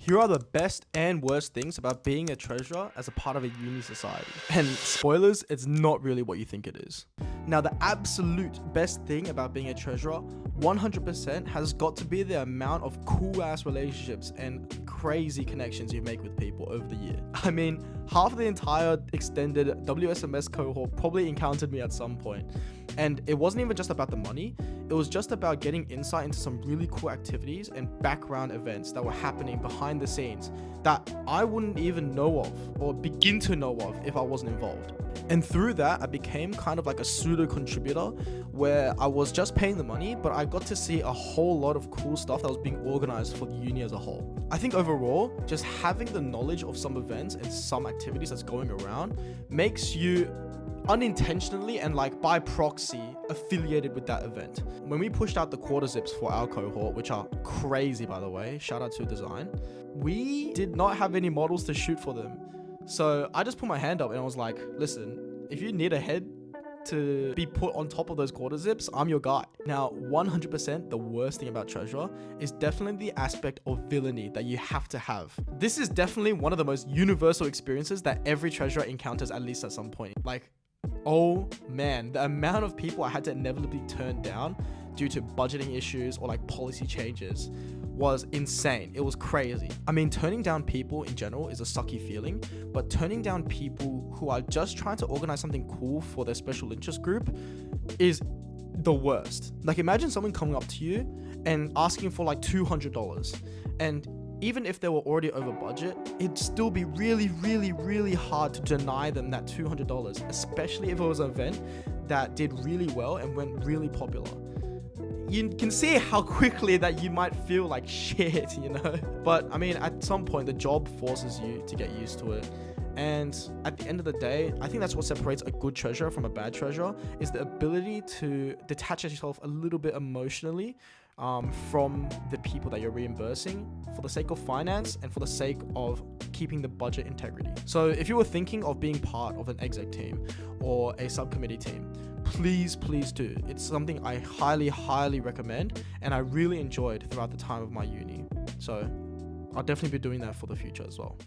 Here are the best and worst things about being a treasurer as a part of a uni society. And spoilers, it's not really what you think it is. Now, the absolute best thing about being a treasurer, 100% has got to be the amount of cool ass relationships and crazy connections you make with people over the year. I mean, half of the entire extended WSMS cohort probably encountered me at some point. And it wasn't even just about the money, it was just about getting insight into some really cool activities and background events that were happening behind the scenes that I wouldn't even know of or begin to know of if I wasn't involved. And through that, I became kind of like a pseudo contributor where I was just paying the money, but I got to see a whole lot of cool stuff that was being organized for the uni as a whole. I think overall, just having the knowledge of some events and some activities that's going around makes you unintentionally and like by proxy affiliated with that event. When we pushed out the quarter zips for our cohort, which are crazy by the way, shout out to design, we did not have any models to shoot for them. So I just put my hand up and I was like, listen, if you need a head to be put on top of those quarter zips, I'm your guy. Now, 100% the worst thing about treasurer is definitely the aspect of villainy that you have to have. This is definitely one of the most universal experiences that every treasurer encounters at least at some point. Like, oh man, the amount of people I had to inevitably turn down due to budgeting issues or like policy changes was insane. It was crazy. I mean, turning down people in general is a sucky feeling, but turning down people who are just trying to organize something cool for their special interest group is the worst. Like, imagine someone coming up to you and asking for like $200, and even if they were already over budget, it'd still be really, really, really hard to deny them that $200, especially if it was an event that did really well and went really popular. You can see how quickly that you might feel like shit, you know? But I mean, at some point, the job forces you to get used to it. And at the end of the day, I think that's what separates a good treasurer from a bad treasurer, is the ability to detach yourself a little bit emotionally from the people that you're reimbursing for the sake of finance and for the sake of keeping the budget integrity. So if you were thinking of being part of an exec team or a subcommittee team, please do. It's something I highly recommend, and I really enjoyed throughout the time of my uni. So I'll definitely be doing that for the future as well.